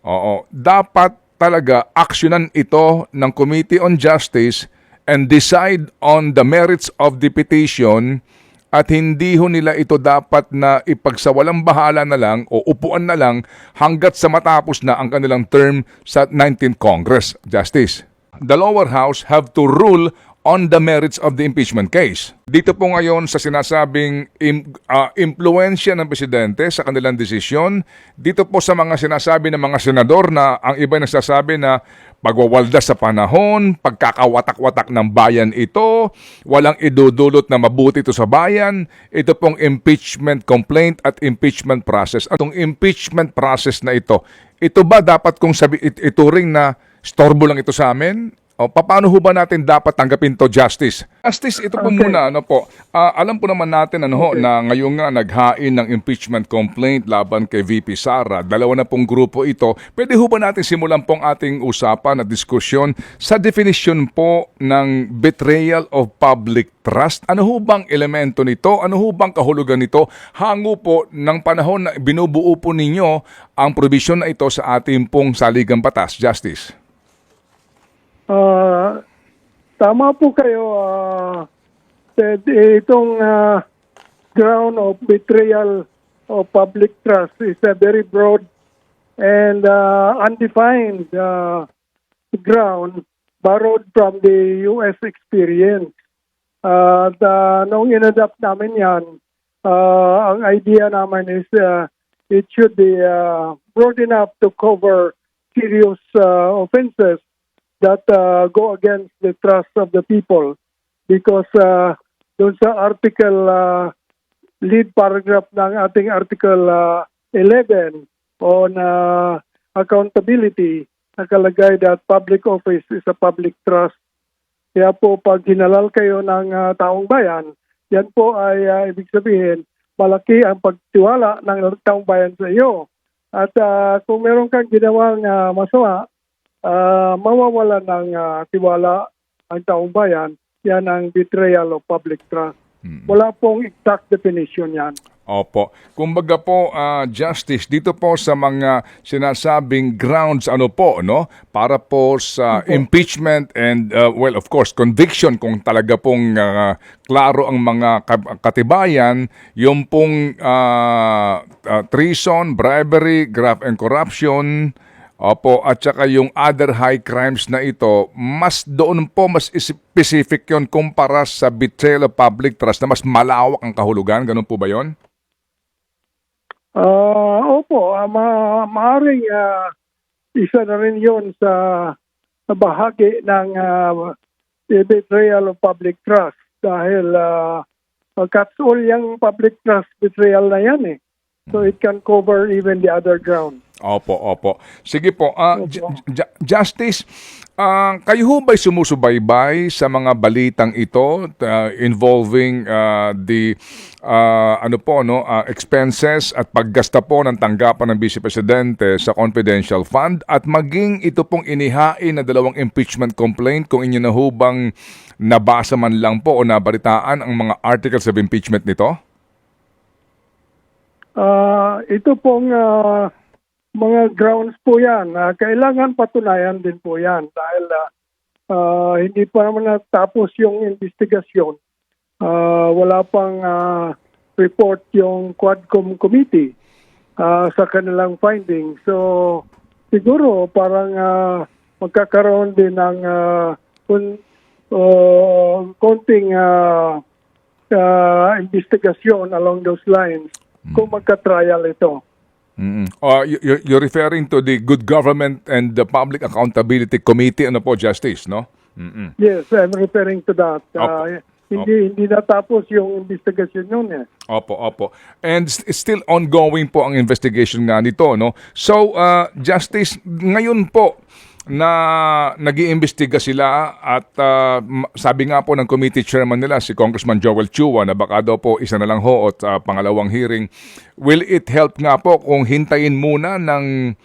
Oo, dapat talaga aksyonan ito ng Committee on Justice and decide on the merits of the petition at hindi ho nila ito dapat na ipagsawalang bahala na lang o upuan na lang hanggat sa matapos na ang kanilang term sa 19th Congress, Justice. The lower house have to rule on the merits of the impeachment case. Dito po ngayon sa sinasabing impluensya ng presidente sa kanilang desisyon, dito po sa mga sinasabi ng mga senador na ang iba nagsasabi na pagwawaldas sa panahon, pagkakawatak-watak ng bayan ito, walang idudulot na mabuti ito sa bayan, ito pong impeachment complaint at impeachment process. Atong impeachment process na ito ba dapat kong ituring na storbo lang ito sa amin? O, paano ho ba natin dapat tanggapin to, Justice? Justice, ito po muna, alam po naman natin na ngayon nga naghain ng impeachment complaint laban kay VP Sara. Dalawa na pong grupo ito. Pwede ho ba natin simulan pong ating usapan at diskusyon sa definition po ng betrayal of public trust? Ano ho bang elemento nito? Ano ho bang kahulugan nito? Hango po ng panahon na binubuo po ninyo ang provision na ito sa ating pong saligang batas, Justice. Tama po kayo. Itong ground of betrayal of public trust is a very broad and undefined ground borrowed from the U.S. experience. Nung in-adapt namin yan, ang idea naman is it should be broad enough to cover serious offenses that go against the trust of the people, because doon sa article, lead paragraph ng ating article 11 on accountability, nakalagay that public office is a public trust. Kaya po pag hinalal kayo ng taong bayan, yan po ay ibig sabihin malaki ang pagtiwala ng taong bayan sa iyo. At kung meron kang ginawang masama, mawawala ng tiwala ang taong bayan, yan ang betrayal of public trust. Wala pong exact definition yan. Opo. Kumbaga po, Justice, dito po sa mga sinasabing grounds para po sa impeachment and, well, of course, conviction kung talaga pong klaro ang mga katibayan, yung pong treason, bribery, graft and corruption. Opo, at saka yung other high crimes na ito, mas specific yon kumpara sa betrayal of public trust na mas malawak ang kahulugan. Ganun po ba yon? Opo, maaaring isa na rin yon sa bahagi ng betrayal of public trust dahil catch-all yung public trust betrayal na yan eh. So it can cover even the other ground. Opo. Sige po. Justice, kayo ho ba'y sumusubaybay sa mga balitang ito involving the expenses at paggasta po ng tanggapan ng Vice Presidente sa confidential fund at maging ito pong inihain na dalawang impeachment complaint kung inyo na ho bang nabasa man lang po o nabalitaan ang mga articles of impeachment nito? Ito pong mga grounds po yan. Kailangan patunayan din po yan dahil hindi pa naman natapos yung investigasyon. Wala pang report yung Quadcom Committee sa kanilang findings. So siguro parang magkakaroon din ng konting investigasyon along those lines kung magka-trial ito. You're referring to the Good Government and the Public Accountability Committee, Justice, no? Yes, I'm referring to that. Hindi natapos yung investigation yun eh. Opo. And still ongoing po ang investigation nga nito, no? So, Justice, ngayon po, na nag-iimbestiga sila at sabi nga po ng committee chairman nila si Congressman Joel Chua na baka daw po isa na lang ho at pangalawang hearing. Will it help nga po kung hintayin muna ng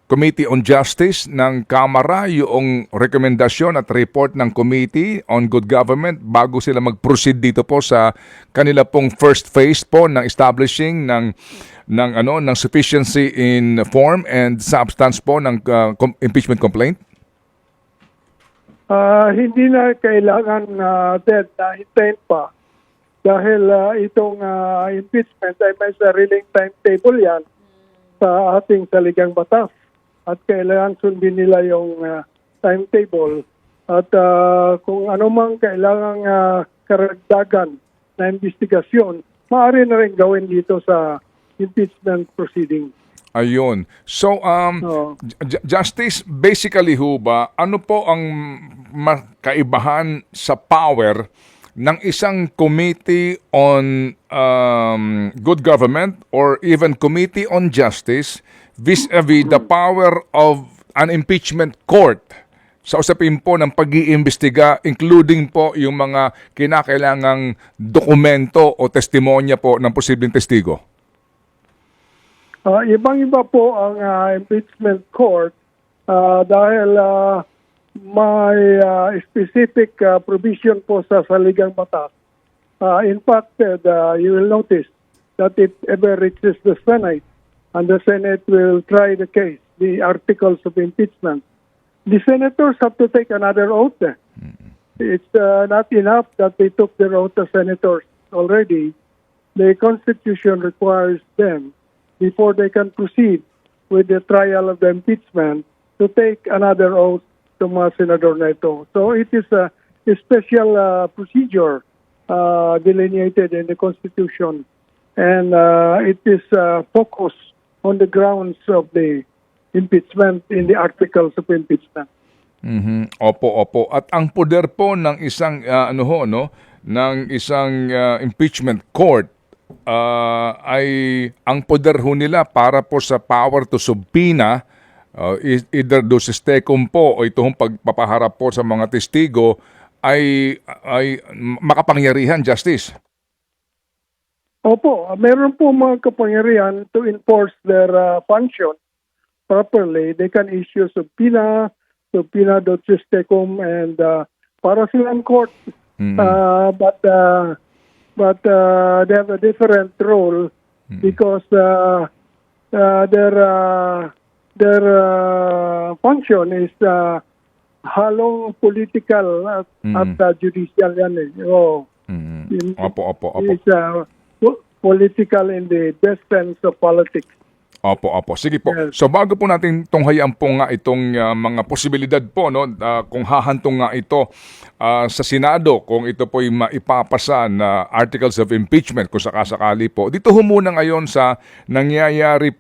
Committee on Justice ng Kamara yung rekomendasyon at report ng Committee on Good Government bago sila mag-proceed dito po sa kanila pong first phase po ng establishing ng ng sufficiency in form and substance po ng impeachment complaint? Hindi na kailangan Ted, na hintayin pa dahil itong impeachment ay may sariling timetable yan sa ating saligang batas at kailangan sundin nila yung timetable at kung ano mang kailangang karagdagan na investigasyon, maaari na rin gawin dito sa impeachment proceeding. Ayun. So, Justice, basically ho ba, ano po ang kaibahan sa power ng isang committee on good government or even committee on justice vis-a-vis the power of an impeachment court sa usapin po ng pag-iimbestiga, including po yung mga kinakailangang dokumento o testimonya po ng posibleng testigo? Ibang-iba po ang impeachment court dahil may specific provision po sa saligang batas. In fact, you will notice that if ever reaches the Senate and the Senate will try the case, the articles of impeachment, the senators have to take another oath. It's not enough that they took their oath as senators already. The Constitution requires them, before they can proceed with the trial of the impeachment, to take another oath to mga Senador na ito. So it is a special procedure delineated in the Constitution, and it is focused on the grounds of the impeachment in the articles of impeachment. Opo. At ang poder po ng isang ng isang impeachment court ay ang poder ho nila para po sa power to subpoena either do sistecum po o itong pagpapaharap po sa mga testigo ay makapangyarihan, Justice. Opo, meron po mga kapangyarihan to enforce their function properly. They can issue subpoena do sistecum, and para silang court. But they have a different role because their function is halong political at judicial yan eh. Opo. It's political in the best sense of politics. Opo. Sige po. Yes. So bago po natin tunghayaan po nga itong mga posibilidad po kung hahantong nga ito sa Senado, kung ito po ay maipapasa na articles of impeachment kung sakasakali po. Dito ho muna ngayon sa nangyari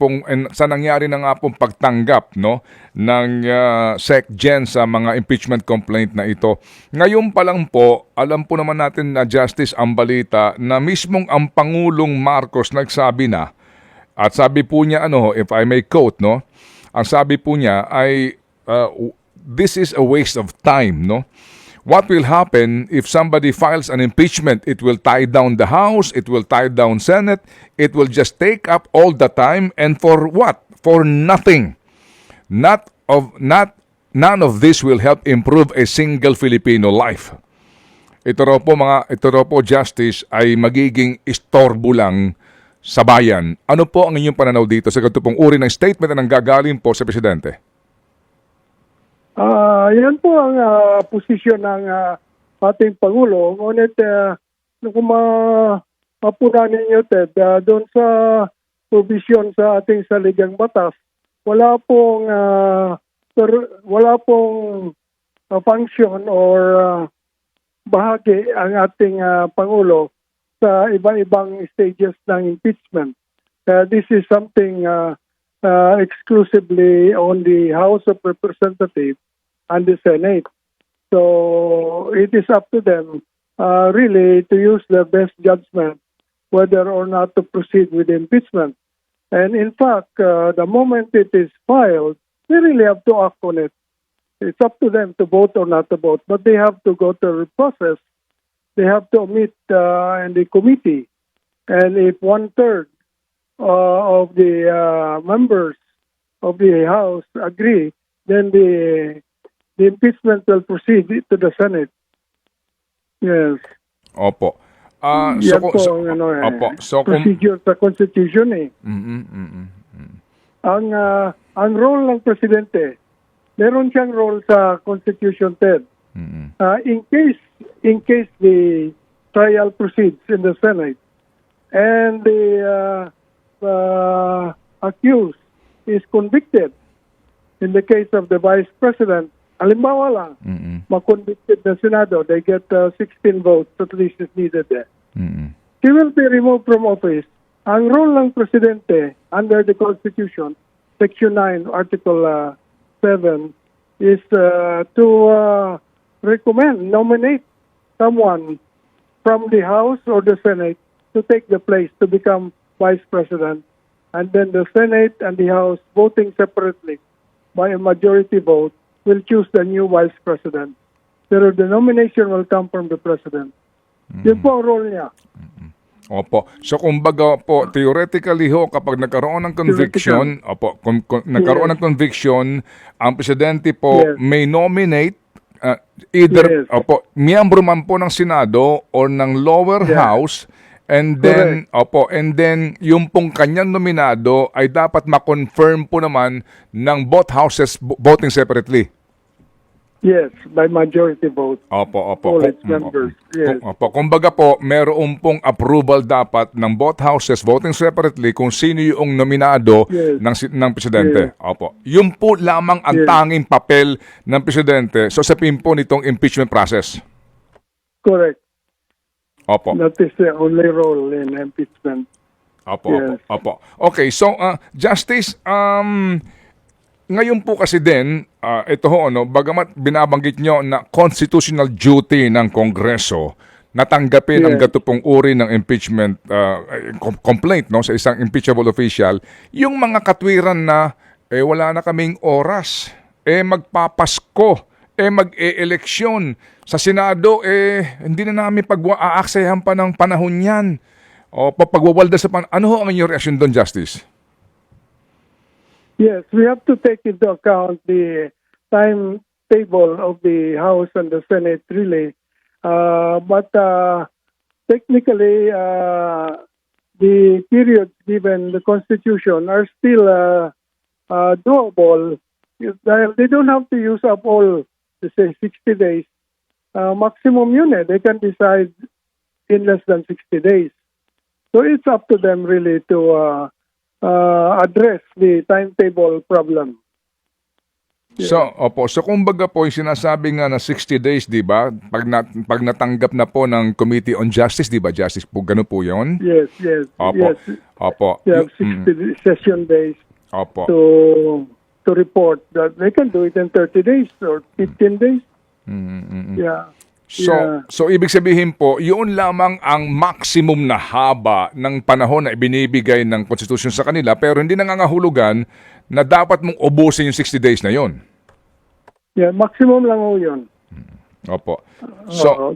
na nga pong pagtanggap ng SecGen sa mga impeachment complaint na ito. Ngayon pa lang po, alam po naman natin na Justice ang balita na mismong ang Pangulong Marcos nagsabi na. At sabi po niya, if I may quote, ang sabi po niya ay, this is a waste of time, What will happen if somebody files an impeachment? It will tie down the House, it will tie down Senate, it will just take up all the time, and for what? For nothing. None of this will help improve a single Filipino life. Ito raw po, Justice, ay magiging istorbo lang sa bayan. Ano po ang inyong pananaw dito sa ganito pong uri ng statement na nanggagaling po sa Presidente? Yan po ang posisyon ng ating Pangulo. Ngunit kung mapunan ninyo, Ted, doon sa provision sa ating saligang batas, wala pong function or bahagi ang ating Pangulo sa iba-ibang stages ng impeachment. This is something exclusively on the House of Representatives and the Senate. So it is up to them really to use their best judgment whether or not to proceed with impeachment. And in fact, the moment it is filed, they really have to act on it. It's up to them to vote or not to vote, but they have to go through the process. They have to meet in the committee, and if 1/3 of the members of the House agree, then the impeachment will proceed to the Senate. Yes. Opo. Yan po ang opo, so kung procedure sa Constitution eh. Ang role ng presidente, meron siyang role sa Constitution 10. In case the trial proceeds in the Senate and the accused is convicted, in the case of the Vice President, halimbawa lang, makonvicted na Senado, they get 16 votes, at least is needed there. He will be removed from office. Ang role ng Presidente under the Constitution, Section 9, Article 7, is to nominate someone from the House or the Senate to take the place to become Vice President. And then the Senate and the House, voting separately by a majority vote, will choose the new Vice President. Pero the nomination will come from the President. Yun po ang role niya. Opo. So kumbaga po, theoretically ho, kapag nagkaroon ng conviction, opo, kung nagkaroon ng conviction, ang presidente po may nominate either, opo, miyembro man po ng Senado or ng lower house, and then, and then yung pong kanyang nominado ay dapat ma-confirm po naman ng both houses voting separately. Yes, by majority vote. Opo. All its members. Yes. Opo. Kumbaga po, meron pong approval dapat ng both houses voting separately kung sino yung nominado ng presidente. Opo. Yun po lamang ang tanging papel ng presidente sa sapin po nitong impeachment process. Correct. Opo. That is the only role in impeachment. Opo. Okay, so Justice, ngayon po kasi din, ito ho, bagamat binabanggit nyo na constitutional duty ng Kongreso natanggapin ang gatupong uri ng impeachment complaint sa isang impeachable official, yung mga katwiran na wala na kaming oras, magpapasko, mag-e-eleksyon sa Senado, hindi na namin aaksayahan pa ng panahon yan. O pagwawalda sa ano ho ang inyong reaksyon doon, Justice? Yes, we have to take into account the timetable of the House and the Senate, really. But technically, the periods given the Constitution are still doable. They don't have to use up all, say, 60 days. Maximum yun they can decide in less than 60 days. So it's up to them really to address the timetable problem. So kumbaga po yung sinasabi nga na 60 days, di ba? Pag natanggap na po ng Committee on Justice, di ba, Justice? Gano'n po yun? Yes. Opo. They have 60 session days to report. That they can do it in 30 days or 15 days. Yeah. So ibig sabihin po, yun lamang ang maximum na haba ng panahon na ibinibigay ng Constitution sa kanila, pero hindi nangangahulugan na dapat mong ubusin yung 60 days na yun. Yeah, maximum lang ho yun. Opo.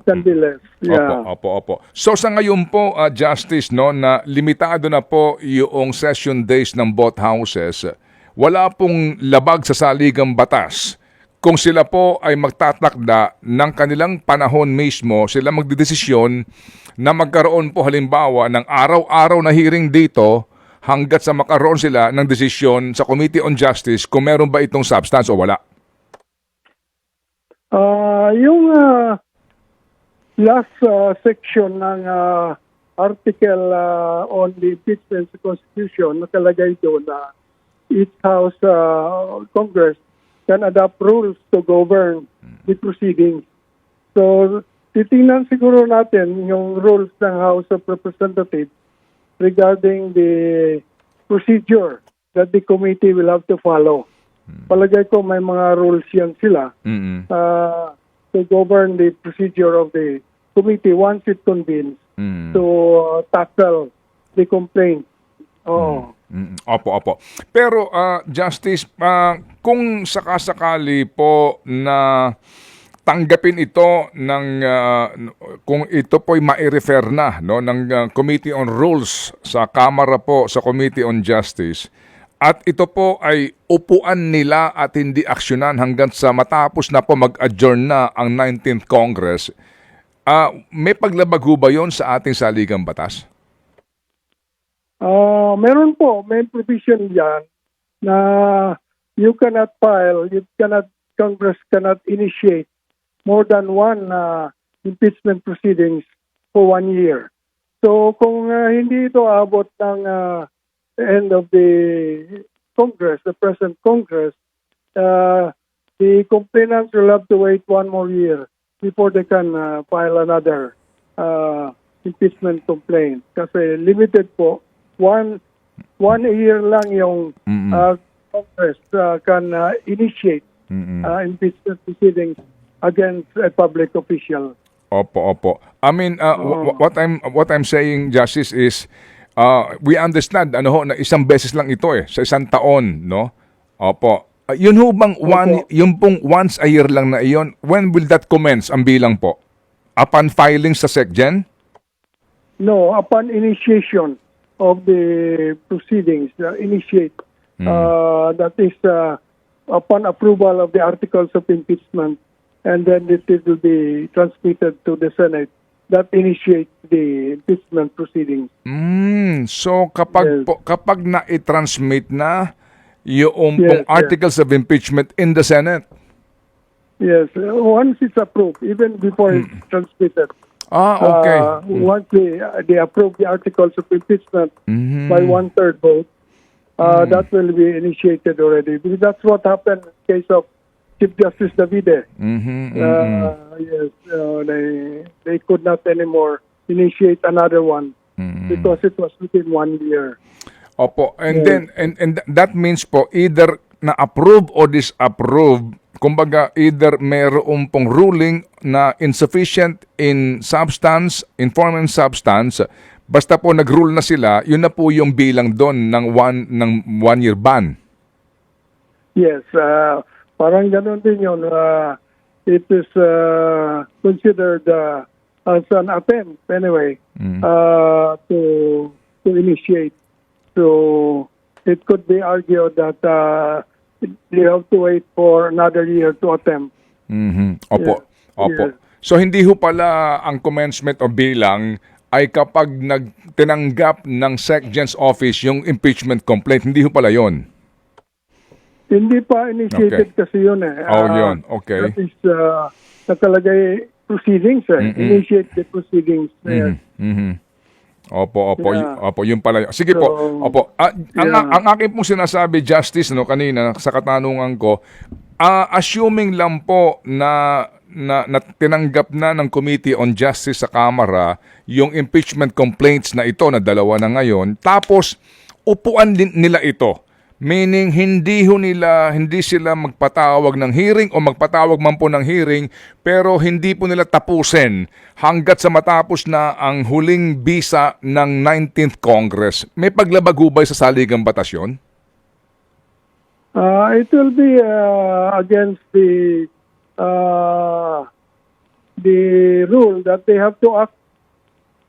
Can be less. Yeah. Opo. So sa ngayon po, Justice, na limitado na po yung session days ng both houses, wala pong labag sa saligang batas. Kung sila po ay magtatakda ng kanilang panahon mismo, sila magdedesisyon na magkaroon po halimbawa ng araw-araw na hearing dito hanggat sa makaroon sila ng desisyon sa Committee on Justice kung meron ba itong substance o wala. Yung last section ng article on the impeachment Constitution, nakalagay doon na each House Congress can adopt rules to govern the proceedings. So, titingnan siguro natin yung rules ng House of Representatives regarding the procedure that the committee will have to follow. Palagay ko may mga rules yan sila to govern the procedure of the committee once it convenes to tackle the complaint. Opo. Pero Justice, kung sakasakali po na tanggapin ito ng kung ito po'y mai-refer na ng Committee on Rules sa Kamara po sa Committee on Justice at ito po ay upuan nila at hindi aksyonan hanggang sa matapos na po mag-adjourn na ang 19th Congress, May paglabag ho ba yun sa ating saligang batas? Meron po, may provision yan na Congress cannot initiate more than one impeachment proceedings for 1 year. So kung hindi ito abot ng end of the Congress, the present Congress, the complainants will have to wait 1 more year before they can file another impeachment complaint. Kasi limited po, one year lang yung Congress can initiate impeachment proceedings against a public official. Opo. I mean, what I'm saying, Justice, is we understand na isang beses lang ito sa isang taon, no? Opo. Yun ho bang yung pong once a year lang na iyon, when will that commence ang bilang po? Upon filing sa SecGen? No, upon initiation of the proceedings, initiate. That is upon approval of the articles of impeachment, and then it will be transmitted to the Senate that initiate the impeachment proceedings. So kapag na-transmit na yung pong articles of impeachment in the Senate? Yes, once it's approved, even before it's transmitted. Okay. Once they approve the articles of impeachment by 1/3 vote, that will be initiated already. Because that's what happened in the case of Chief Justice Davide. Yes, they could not anymore initiate another one because it was within 1 year. Opo. And then and that means po either na-approve or disapprove. Kumbaga, either mayroon pong ruling na insufficient in substance, in form and substance, basta po nag-rule na sila, yun na po yung bilang doon ng 1 year ban. Yes, parang ganun din yun. It is considered as an attempt anyway to initiate. So it could be argued that you have to wait for another year to attempt. Opo. Yes. Opo. Yes. So hindi ho pala ang commencement o bilang ay kapag tinanggap ng SecGen's office yung impeachment complaint. Hindi ho pala yon. Hindi pa initiated kasi yun yun. Okay. That is nakalagay proceedings Initiate the proceedings. Yes. Opo, Yeah. opo, yun pala. Sige po. Opo. Ang akin pong sinasabi, Justice, kanina sa katanungan ko, assuming lang po na tinanggap na ng Committee on Justice sa Kamara yung impeachment complaints na ito na 2 na ngayon, tapos upuan din nila ito. Meaning, hindi sila magpatawag ng hearing o magpatawag man po ng hearing, pero hindi po nila tapusin hanggat sa matapos na ang huling bisa ng 19th Congress. May paglabag hubay sa saligang batas yun? It will be against the rule that they have to act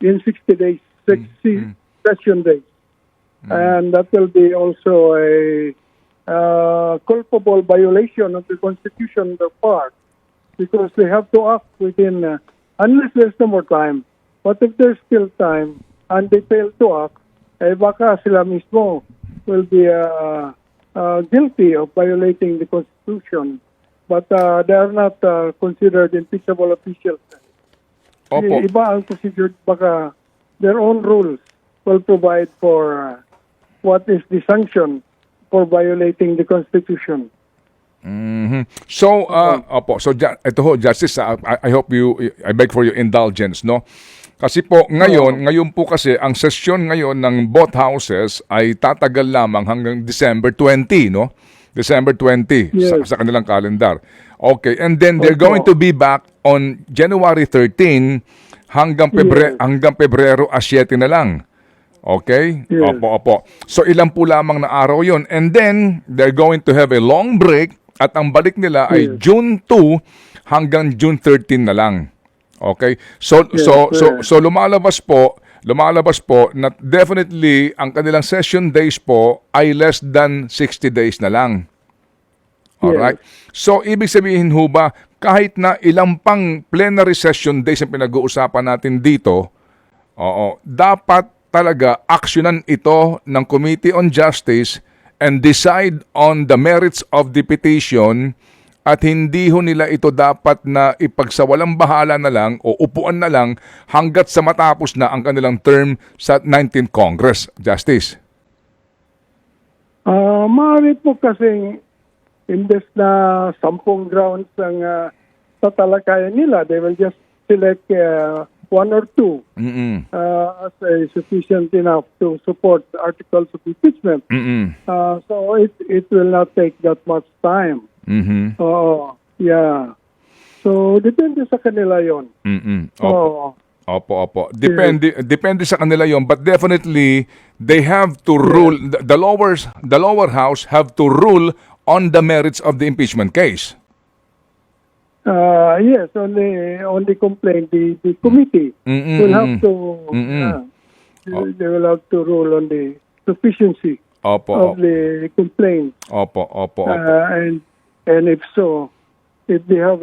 in 60 days, session days. And that will be also a culpable violation of the Constitution on their part because they have to act within, unless there's no more time. But if there's still time and they fail to act, baka sila mismo will be guilty of violating the Constitution. But they are not considered impeachable officials. Opo. Iba ang procedure, baka their own rules will provide for what is the sanction for violating the Constitution. So, opo. So, ito ho, Justice, I hope I beg for your indulgence, no? Kasi po, ngayon po kasi, ang sesyon ngayon ng both houses ay tatagal lamang hanggang December 20, no? December 20 Yes. sa kanilang calendar. Okay, and then they're going to be back on January 13 hanggang Pebrero 7 na lang. Okay? Yes. Opo. So ilan po lamang na araw yon, and then they're going to have a long break at ang balik nila ay June 2 hanggang June 13 na lang. Okay? So lumalabas po na definitely ang kanilang session days po ay less than 60 days na lang. Alright? So ibig sabihin ho ba kahit na ilang pang plenary session days ang pinag-uusapan natin dito, dapat talaga aksyonan ito ng Committee on Justice and decide on the merits of the petition, at hindi ho nila ito dapat na ipagsawalang bahala na lang o upuan na lang hanggat sa matapos na ang kanilang term sa 19th Congress. Justice. Maaari po kasing imbes na 10 grounds ang tatalakayan nila, they will just select one or two as a sufficient enough to support articles of impeachment. So it will not take that much time. Yeah. So depende sa kanila yon. Opo. Depende sa kanila yon, but definitely they have to rule, the lower house have to rule on the merits of the impeachment case. Yes, only complaint the committee will have to they will have to rule on the sufficiency of the complaint. Opo. And if so, if they have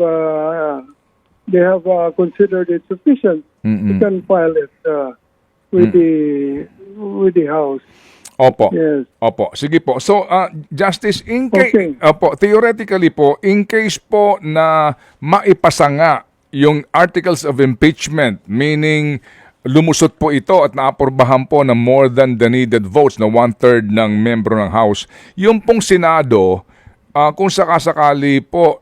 considered it sufficient, you can file it with the House. Opo. Yes. Opo. Sige po. So, Justice, Okay. Theoretically po, in case po na maipasa nga yung articles of impeachment, meaning lumusot po ito at naapurbahan po ng more than the needed votes na 1/3 ng membro ng House, yung pong Senado, kung sakasakali po,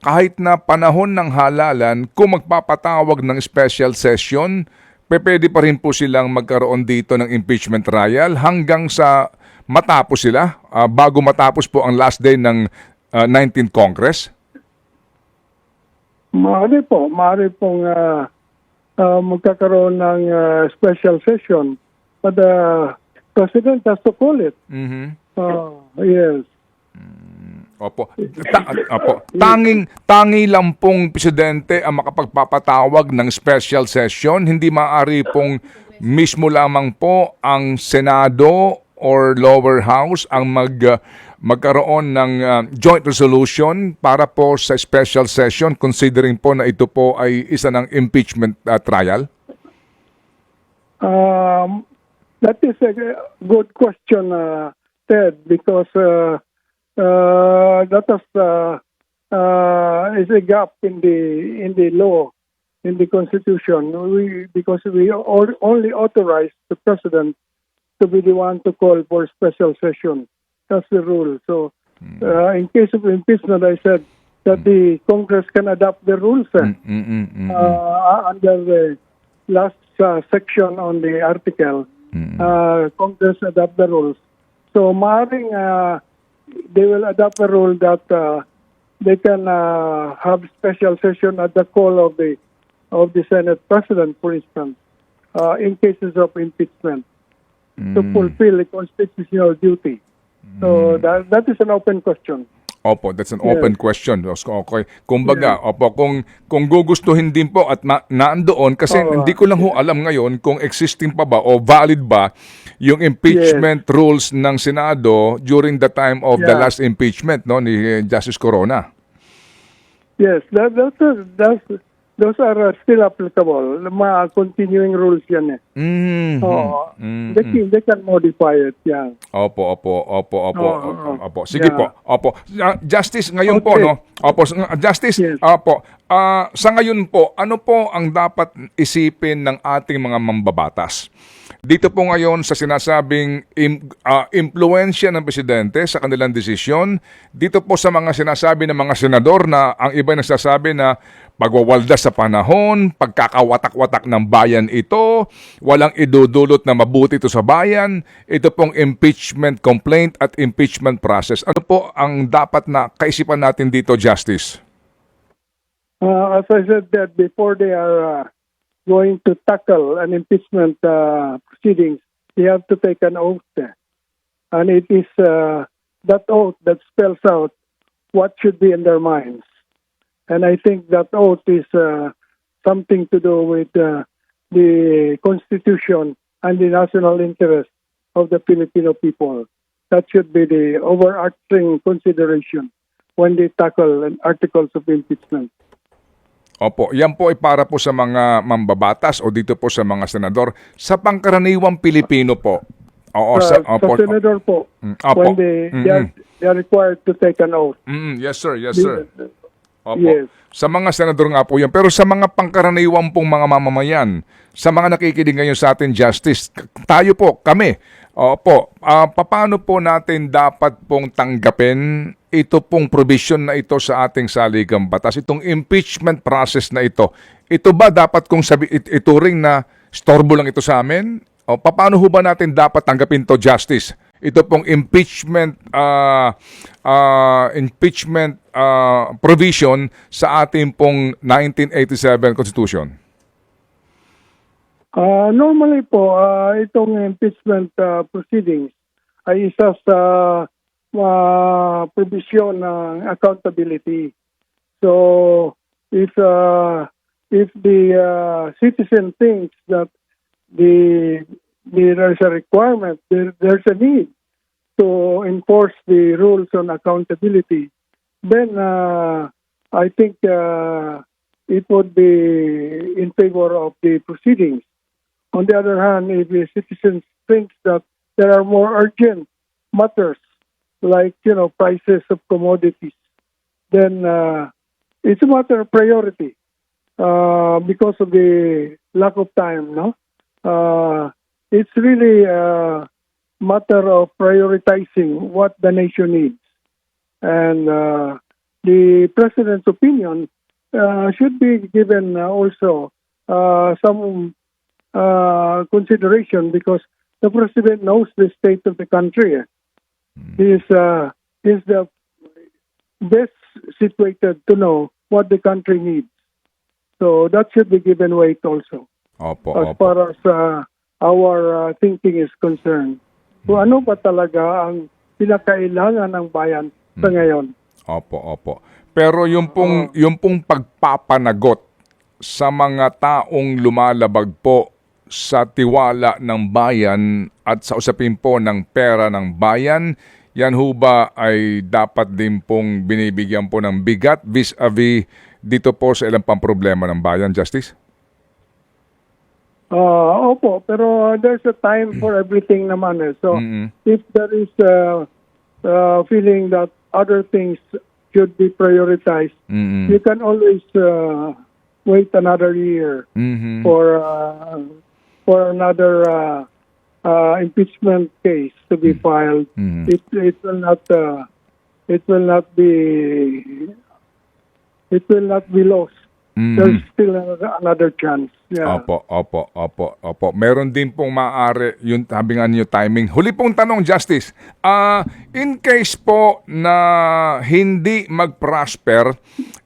kahit na panahon ng halalan, kung magpapatawag ng special session, pwede pa rin po silang magkaroon dito ng impeachment trial hanggang sa matapos sila, bago matapos po ang last day ng 19th Congress? Maaari pong magkakaroon ng special session, but the President has to call it. Yes. Opo. Tangi lang pong presidente ang makapagpapatawag ng special session. Hindi maaari pong mismo lamang po ang Senado or lower house ang magkaroon ng joint resolution para po sa special session, considering po na ito po ay isa ng impeachment trial? That is a good question, Ted, because that is a gap in the law, in the Constitution. Because we only authorize the President to be the one to call for special session. That's the rule. So, in case of impeachment, I said that the Congress can adopt the rules under the last section on the article. Congress adopt the rules. So, maaaring they will adopt a rule that they can have special session at the call of the Senate President, for instance, in cases of impeachment, to fulfill a constitutional duty. So that is an open question. Opo, that's an open question. Okay. Kumbaga, opo, kung gugustuhin din po at naandoon, kasi hindi ko lang ho alam ngayon kung existing pa ba o valid ba yung impeachment rules ng Senado during the time of the last impeachment, no, ni Justice Corona. Yes, those are still applicable. Mga continuing rules yan eh. They can modify it, yeah. Opo. Sige po. Opo. Justice, ngayon po, no? Opo, Justice, opo. Sa ngayon po, ano po ang dapat isipin ng ating mga mambabatas? Dito po ngayon sa sinasabing impluensya ng presidente sa kanilang desisyon, dito po sa mga sinasabi ng mga senador na ang iba ay nagsasabi na pagwawaldas sa panahon, pagkakawatak-watak ng bayan ito, walang idudulot na mabuti ito sa bayan, ito pong impeachment complaint at impeachment process. Ano po ang dapat na kaisipan natin dito, Justice? As I said that before they are going to tackle an impeachment proceedings, they have to take an oath. And it is that oath that spells out what should be in their minds. And I think that oath is something to do with the Constitution and the national interest of the Filipino people. That should be the overarching consideration. when they tackle articles of impeachment. Opo, yan po ay para po sa mga mambabatas o dito po sa mga senador. Sa pangkaraniwang Pilipino po. Oo, Sa opo. senador po, Opo. when they are required to take an oath. Yes, sir. Yes, sir. Opo. Yes. Sa mga senador nga po yan. Pero sa mga pangkaraniwang pong mga mamamayan, sa mga nakikinig ngayon sa atin, Justice, tayo po, kami, opo, paano po natin dapat pong tanggapin ito pong provision na ito sa ating saligang batas, itong impeachment process na ito? Ito ba dapat kong ituring na storbo lang ito sa amin? O paano ho ba natin dapat tanggapin to, Justice? Ito pong impeachment provision sa ating pong 1987 Constitution. Normally po, itong impeachment proceedings ay isa sa provision ng accountability. So, if the citizen thinks that there's a requirement, there's a need to enforce the rules on accountability, then I think it would be in favor of the proceedings. On the other hand, if the citizens think that there are more urgent matters, like, prices of commodities, then it's a matter of priority because of the lack of time, no? It's really a matter of prioritizing what the nation needs. And the President's opinion should be given also some consideration, because the President knows the state of the country. He is the best situated to know what the country needs. So that should be given weight also. Opo, As opo. far as our thinking is concerned. Kung ano ba talaga ang pinakailangan ng bayan sa ngayon. Opo, opo. Pero yung pong pagpapanagot sa mga taong lumalabag po sa tiwala ng bayan at sa usapin po ng pera ng bayan, yan ho ba ay dapat din pong binibigyan po ng bigat vis-a-vis dito po sa ilang pang problema ng bayan, Justice? Opo, pero there's a time for everything naman. So, if there is feeling that other things should be prioritized, you can always wait another year for another impeachment case to be filed. It will not be lost. There's still another chance. Yeah. Opo. Meron din pong maaari yung sabi nga niyo timing. Huli pong tanong, Justice. In case po na hindi mag-prosper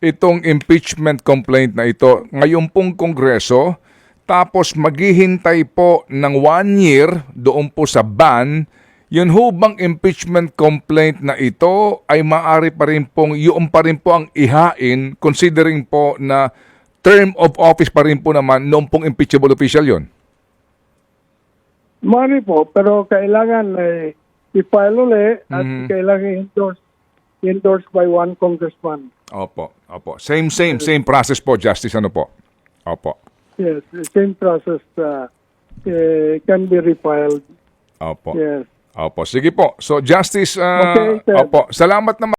itong impeachment complaint na ito, ngayon pong Kongreso, tapos maghihintay po ng 1 year doon po sa ban, yun ho bang impeachment complaint na ito ay maaari pa rin pong, yun pa rin po ang ihain, considering po na term of office pa rin po naman noong pong impeachable official yon? Mari po, pero kailangan i-file ulit at kailangan endorsed by one congressman. Opo. Same process po, Justice, ano po? Opo. Yes, the same process can be refiled. Opo. Yes. Opo. Sige po. So, Justice, Okay, sir. opo. Salamat naman.